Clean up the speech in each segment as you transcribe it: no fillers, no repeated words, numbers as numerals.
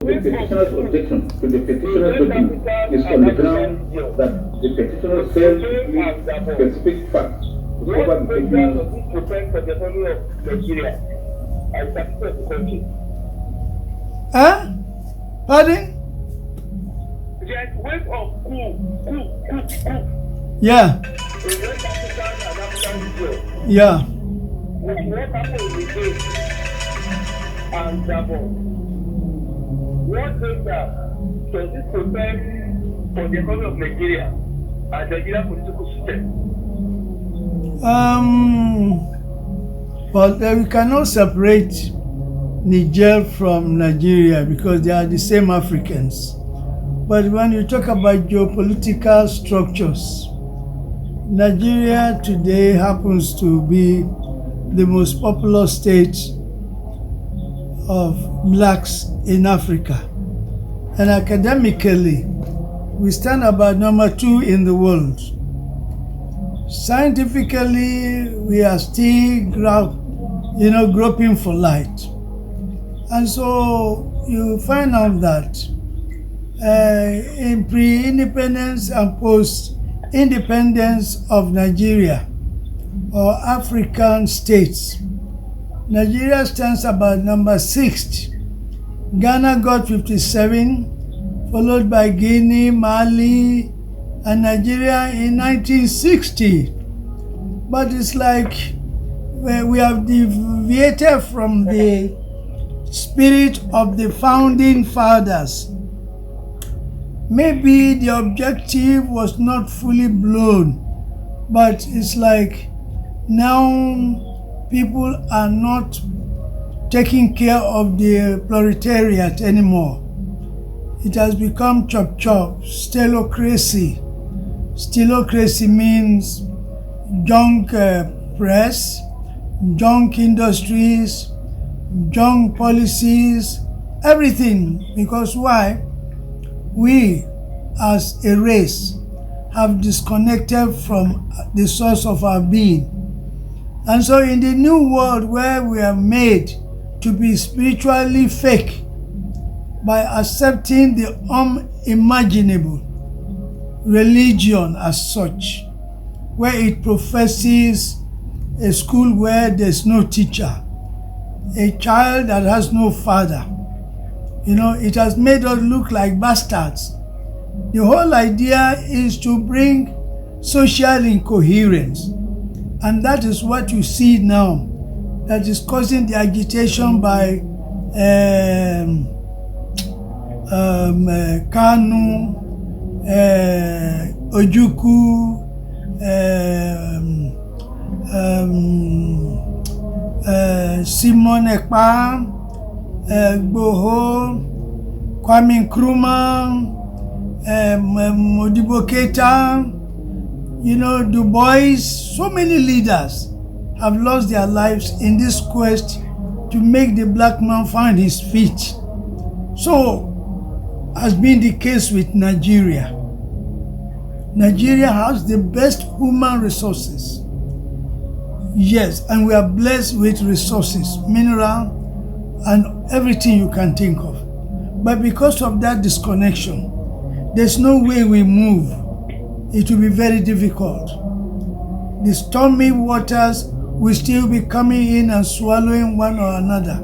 The petitioner's objection to the petitioner's document is on the ground that the petitioner failed to plead specific facts to cover the statement for the family of Nigeria and success the country. Huh? Pardon? There's wave of coup. Yeah. In West African and African region. Yeah. What happened in the day and Gabon? What data does this protect for the economy of Nigeria and Nigeria political system? But we cannot separate Niger from Nigeria because they are the same Africans. But when you talk about geopolitical structures, Nigeria today happens to be the most populous state of blacks in Africa. And academically, we stand about number 2 in the world. Scientifically, we are still groping for light. And so you find out that in pre-independence and post-independence of Nigeria or African states, Nigeria stands about number 6. Ghana got 57, followed by Guinea, Mali, and Nigeria in 1960. But it's like we have deviated from the spirit of the founding fathers. Maybe the objective was not fully blown, but it's like now people are not taking care of the proletariat anymore. It has become chop-chop, stellocracy. Stellocracy means junk press, junk industries, junk policies, everything. Because why? We as a race have disconnected from the source of our being. And so in the new world where we are made to be spiritually fake by accepting the unimaginable religion as such, where it professes a school where there's no teacher, a child that has no father, it has made us look like bastards. The whole idea is to bring social incoherence. And that is what you see now that is causing the agitation by Kanu, Ojukwu, Simon Ekpa, Gboho, Kwame Nkrumah, Modibo Keita, Du Bois. So many leaders have lost their lives in this quest to make the black man find his feet. So has been the case with Nigeria. Nigeria has the best human resources. Yes, and we are blessed with resources, mineral, and everything you can think of. But because of that disconnection, there's no way we move. It will be very difficult. The stormy waters will still be coming in and swallowing one or another.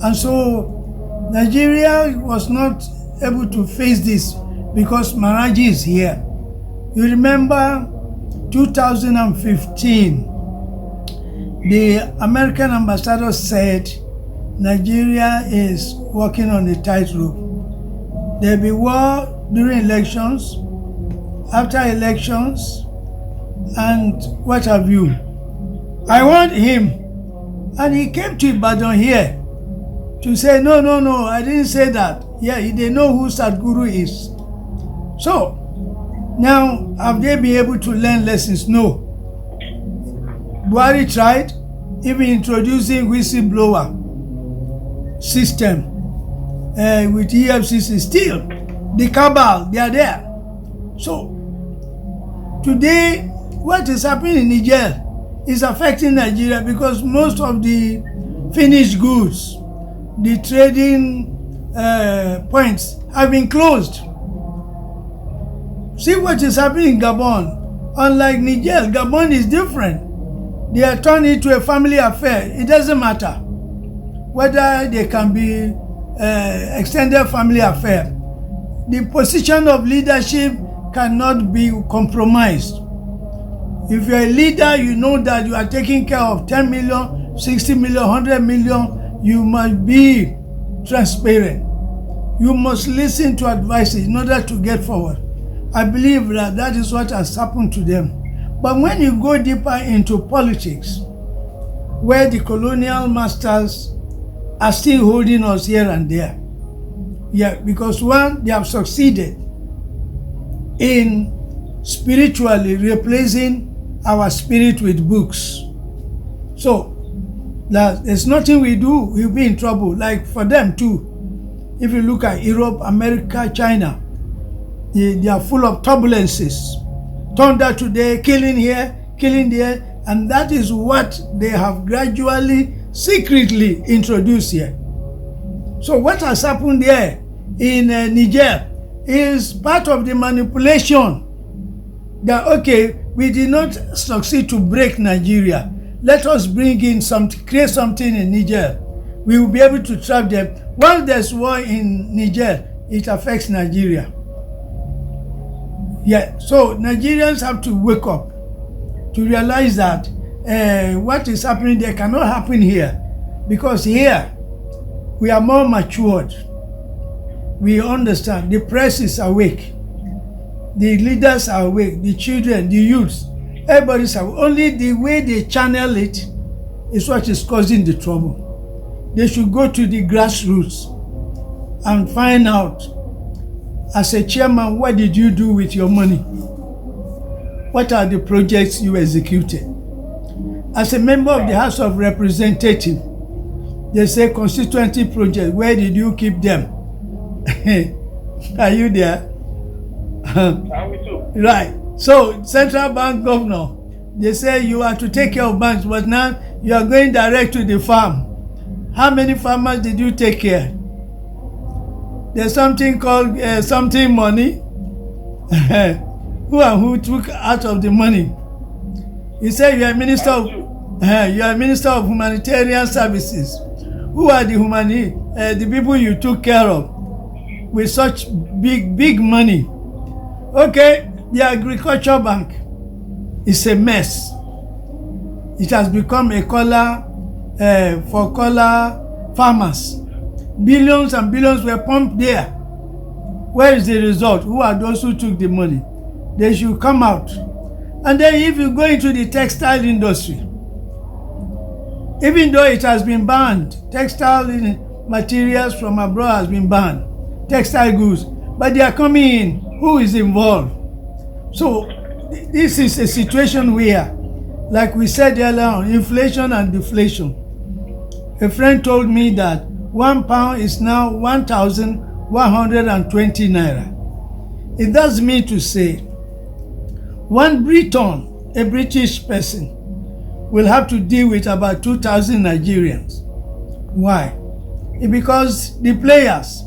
And so Nigeria was not able to face this because MAHARAJ is here. You remember 2015, the American ambassador said Nigeria is walking on a tightrope. There'll be war during elections, after elections, and what have you. I want him. And he came to Ibadan here to say, no, I didn't say that. Yeah, they know who SATGURU is. So, now, have they been able to learn lessons? No. Buhari tried, even introducing whistleblower system with EFCC. Still, the cabal, they are there. So, today, what is happening in Niger is affecting Nigeria because most of the finished goods, the trading points have been closed. See what is happening in Gabon. Unlike Niger, Gabon is different. They are turned into a family affair. It doesn't matter whether they can be extended family affair. The position of leadership cannot be compromised. If you're a leader, you know that you are taking care of 10 million, 60 million, 100 million. You must be transparent. You must listen to advice in order to get forward. I believe that that is what has happened to them. But when you go deeper into politics, where the colonial masters are still holding us here and there, yeah, because one, they have succeeded in spiritually replacing our spirit with books. So there's nothing we do, we'll be in trouble. Like for them too, if you look at Europe, America, China, they are full of turbulences. Thunder today, killing here, killing there, and that is what they have gradually, secretly introduced here. So what has happened there in Niger is part of the manipulation that, okay, we did not succeed to break Nigeria. Let us bring in create something in Niger. We will be able to trap them. While there's war in Niger, it affects Nigeria. Yeah, so Nigerians have to wake up to realize that what is happening there cannot happen here, because here we are more matured. We understand. The press is awake. The leaders are awake. The children, the youths, everybody's awake. Only the way they channel it is what is causing the trouble. They should go to the grassroots and find out, as a chairman, what did you do with your money? What are the projects you executed? As a member of the House of Representatives, they say constituency project, where did you keep them? Are you there? Right. So central bank governor, they say you are to take care of banks, but now you are going direct to the farm. How many farmers did you take care? There's something called something money. Who took out of the money? He said you are minister of humanitarian services. Who are the people you took care of with such big money? Okay, the agriculture bank is a mess. It has become a collar for collar farmers. Billions and billions were pumped there. Where is the result? Who are those who took the money? They should come out. And then if you go into the textile industry, even though it has been banned, textile materials from abroad has been banned, textile goods, but they are coming in. Who is involved? So this is a situation where, like we said earlier on, inflation and deflation. A friend told me that £1 is now 1,120 naira. It does mean to say one Briton, a British person, will have to deal with about 2,000 Nigerians. Why? Because the players,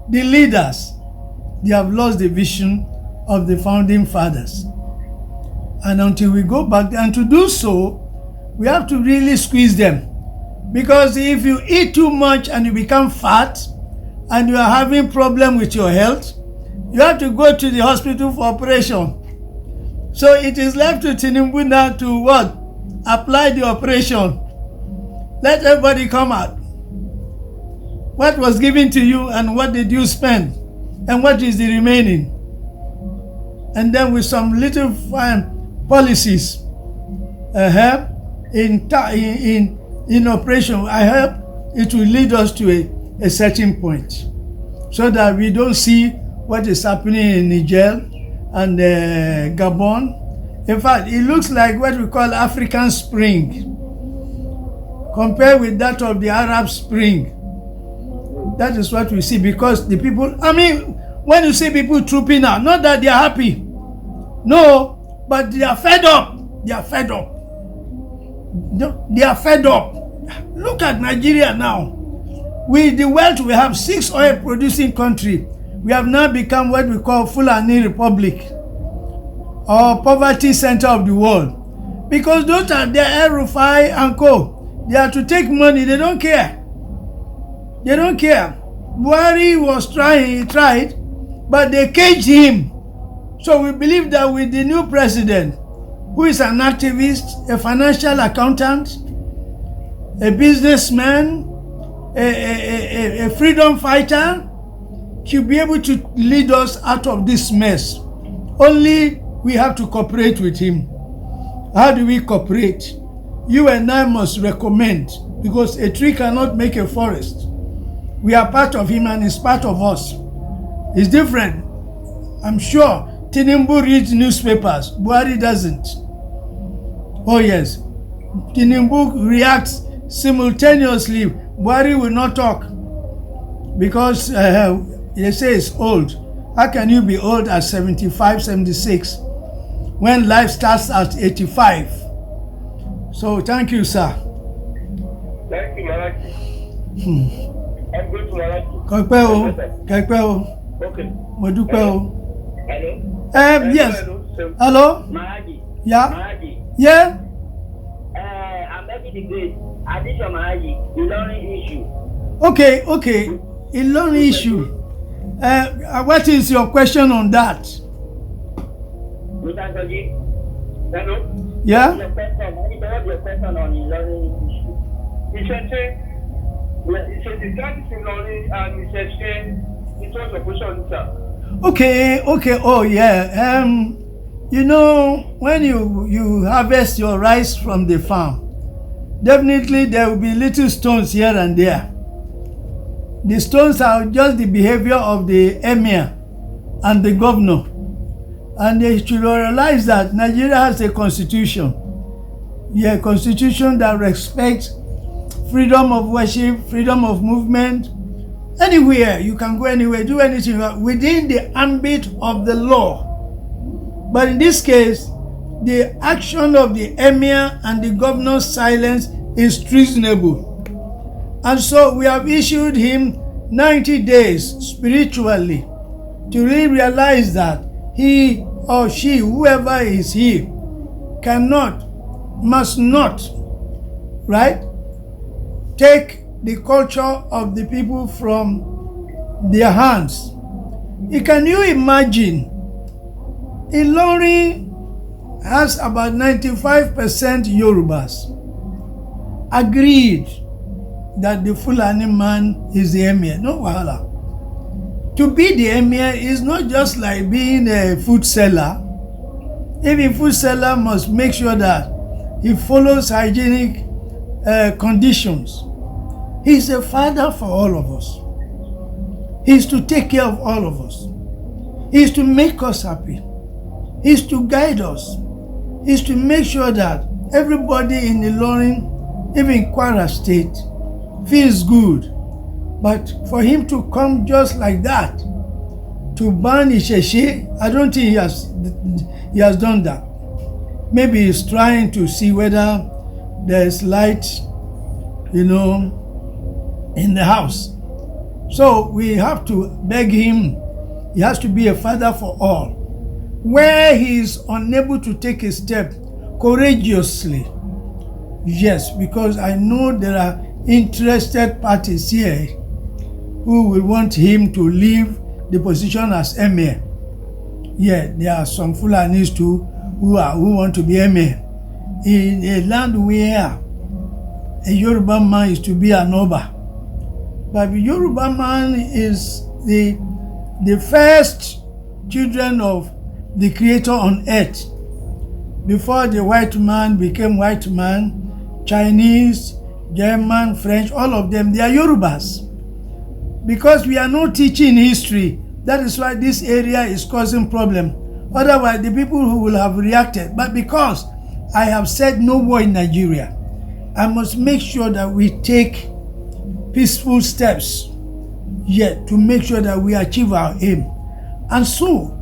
the leaders, they have lost the vision of the founding fathers. And until we go back there, and to do so, we have to really squeeze them. Because if you eat too much and you become fat and you are having problem with your health, you have to go to the hospital for operation. So it is left to Tinubu now to what? Apply the operation. Let everybody come out. What was given to you and what did you spend? And what is the remaining? And then with some little fine policies in operation, I hope it will lead us to a certain point, so that we don't see what is happening in Niger and Gabon. In fact, it looks like what we call African Spring, compared with that of the Arab Spring. That is what we see, because the people, I mean, when you see people trooping out, not that they are happy, no, but they are fed up. They are fed up. They are fed up. Look at Nigeria now. with the wealth we have, 6 oil producing country, we have now become what we call Fulani Republic or poverty center of the world. Because those are the El-Rufai and co. They are to take money, they don't care. They don't care. Buhari was trying, he tried, but they caged him. So we believe that with the new president, who is an activist, a financial accountant, a businessman, a freedom fighter, he'll be able to lead us out of this mess. Only we have to cooperate with him. How do we cooperate? You and I must recommend, because a tree cannot make a forest. We are part of him and he's part of us. It's different. I'm sure Tinubu reads newspapers. Buhari doesn't. Oh yes. Tinubu reacts simultaneously. Buhari will not talk because they say it's old. How can you be old at 75, 76 when life starts at 85? So thank you, sir. Thank you, Malachi. I'm going to Malachi. Kẹ́pẹ́ o. Okay. Mo dúpẹ́ o. Hello? Yes. Hello? Maharaji. Yeah? Maharaji. Yeah? I'm making the grade. Addition Maharaji, the learning issue. Okay. A learning issue. What is your question on that? Mr. Soji, Hello? Yeah? your question. What's your question on the learning issue? Ìṣẹ̀ṣe ìṣẹ̀ṣe Ìlọrin and ìṣẹ̀ṣe ìtọ́jú opposition sir. Okay. Oh yeah. You know, when you harvest your rice from the farm, definitely there will be little stones here and there. The stones are just the behavior of the emir and the governor. And they should realize that Nigeria has a constitution. Yeah, a constitution that respects freedom of worship, freedom of movement. Anywhere, you can go anywhere, do anything within the ambit of the law. But in this case, the action of the emir and the governor's silence is treasonable. And so we have issued him 90 days spiritually to really realize that he or she, whoever is he, must not, right, take the culture of the people from their hands. Can you imagine? Ilorin has about 95% Yorubas agreed that the Fulani man is the emir. No wahala. To be the emir is not just like being a food seller. Even food seller must make sure that he follows hygienic conditions. He's a father for all of us. He's to take care of all of us. He's to make us happy. He's to guide us. He's to make sure that everybody in Ilorin, even Kwara State, feels good. But for him to come just like that, to ban Isheshe, I don't think he has done that. Maybe he's trying to see whether there's light, in the house. So we have to beg him. He has to be a father for all. Where he is unable to take a step courageously, yes, because I know there are interested parties here who will want him to leave the position as emir. Yeah, there are some Fulanis too who want to be emir. In a land where a Yoruba man is to be an Oba, but the Yoruba man is the first children of the creator on earth. Before the white man became white man, Chinese, German, French, all of them, they are Yorubas. Because we are not teaching history, that is why this area is causing problem. Otherwise, the people who will have reacted. But because I have said no war in Nigeria, I must make sure that we take peaceful steps yet to make sure that we achieve our aim. And so,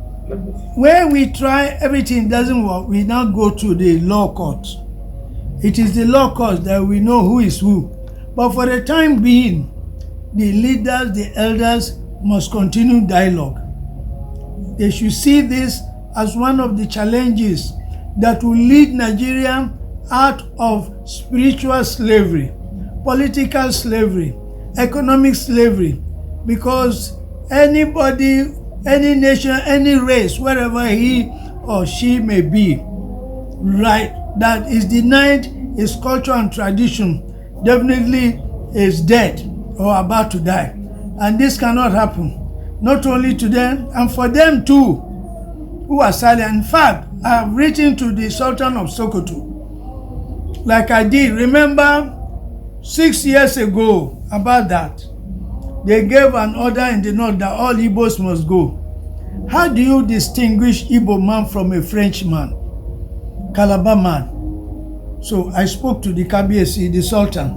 where we try, everything doesn't work, we now go to the law court. It is the law court that we know who is who. But for the time being, the leaders, the elders must continue dialogue. They should see this as one of the challenges that will lead Nigeria out of spiritual slavery, political slavery, economic slavery, because anybody, any nation, any race, wherever he or she may be, right, that is denied its culture and tradition, definitely is dead or about to die. And this cannot happen, not only to them, and for them too, who are silent. In fact, I have written to the Sultan of Sokoto, like I did, remember 6 years ago about that. They gave an order in the north that all Igbos must go. How do you distinguish Igbo man from a French man, Calabar man? So I spoke to the Kabiyesi, the Sultan.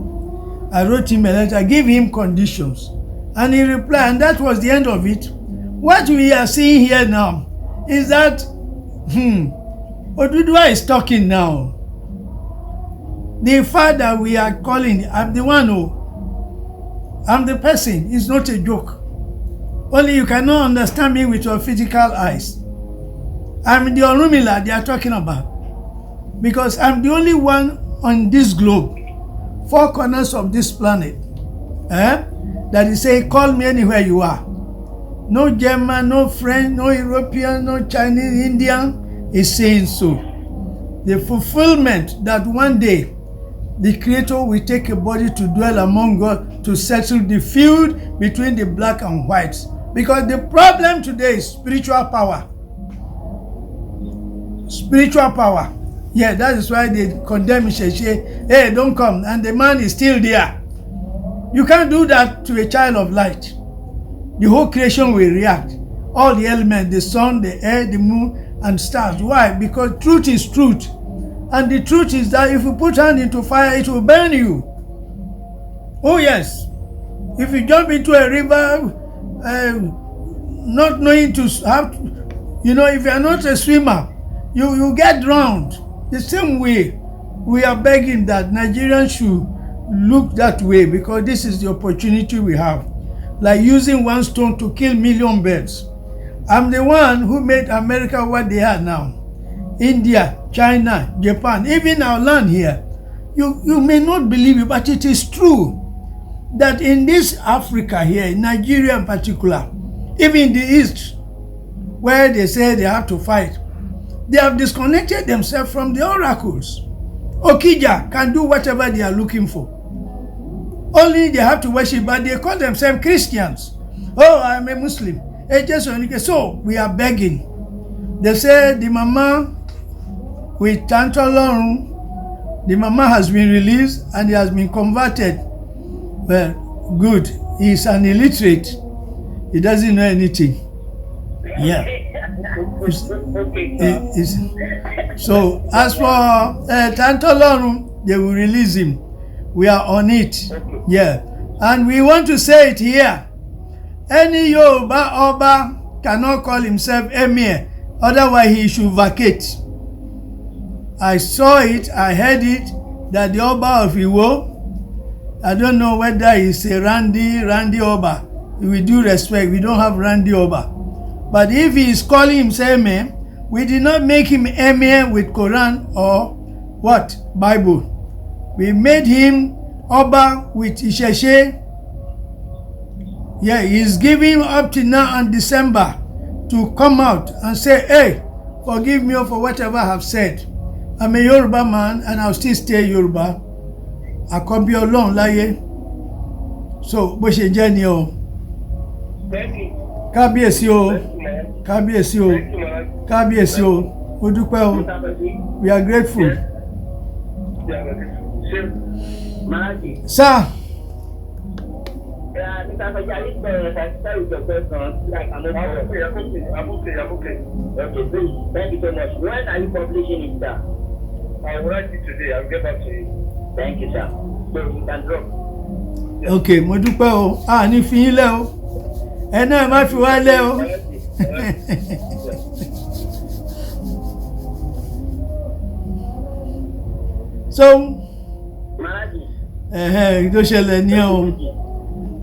I wrote him a letter, I gave him conditions, and he replied, and that was the end of it. What we are seeing here now is that Oduduwa is talking now. The father we are calling, I'm the one who, I'm the person, it's not a joke. Only you cannot understand me with your physical eyes. I'm the Orunmila they are talking about. Because I'm the only one on this globe, 4 corners of this planet, that is saying, call me anywhere you are. No German, no French, no European, no Chinese, Indian is saying so. The fulfillment that one day the Creator will take a body to dwell among God to settle the feud between the black and whites. Because the problem today is spiritual power. Spiritual power. Yeah, that is why they condemn Sheshe. Hey, don't come. And the man is still there. You can't do that to a child of light. The whole creation will react. All the elements, the sun, the air, the moon, and stars. Why? Because truth is truth. And the truth is that if you put hand into fire, it will burn you. Oh yes. If you jump into a river, not knowing to have, if you are not a swimmer, you get drowned. The same way, we are begging that Nigerians should look that way, because this is the opportunity we have. Like using one stone to kill million birds. I'm the one who made America what they are now. India, China, Japan, even our land here. You may not believe it, but it is true that in this Africa here, in Nigeria in particular, even in the East, where they say they have to fight, they have disconnected themselves from the oracles. Okija can do whatever they are looking for. Only they have to worship, but they call themselves Christians. Oh, I'm a Muslim. So we are begging. They say the mama with Tantolorun, the mama has been released and he has been converted. Well, good. He is an illiterate. He doesn't know anything. Yeah. So as for Tantolorun, they will release him. We are on it. Yeah. And we want to say it here. Any Yoruba Oba cannot call himself Emir. Otherwise, he should vacate. I saw it, I heard it, that the Oba of Iwo, I don't know whether he's a Randy Oba. With due respect, we don't have Randy Oba. But if he is calling himself Emir, we did not make him Emir with Quran or what? Bible. We made him Oba with Isheshe. Yeah, he's giving up to now and December to come out and say, hey, forgive me for whatever I have said. I'm a Yoruba man and I'll still stay Yoruba. I can't be alone, like. So, bó ṣe jẹ́ ni o. Kábíyèsí o. Kábíyèsí o. Kábíyèsí o. Mo dúpẹ́ o. We are grateful. Sir. Mr. Specialist, start with your question. Like, I'm okay. Okay, please. Thank you so much. When are you publishing it, sir? I will write it today. I'll get back to you. Thank you, sir. So you can drop. Okay, mo dúpẹ́ o. Ní fi yín lẹ́ o. Ẹ náà má fi wá lẹ́ o. So, Maharaji. Tó ṣẹlẹ̀ ní o.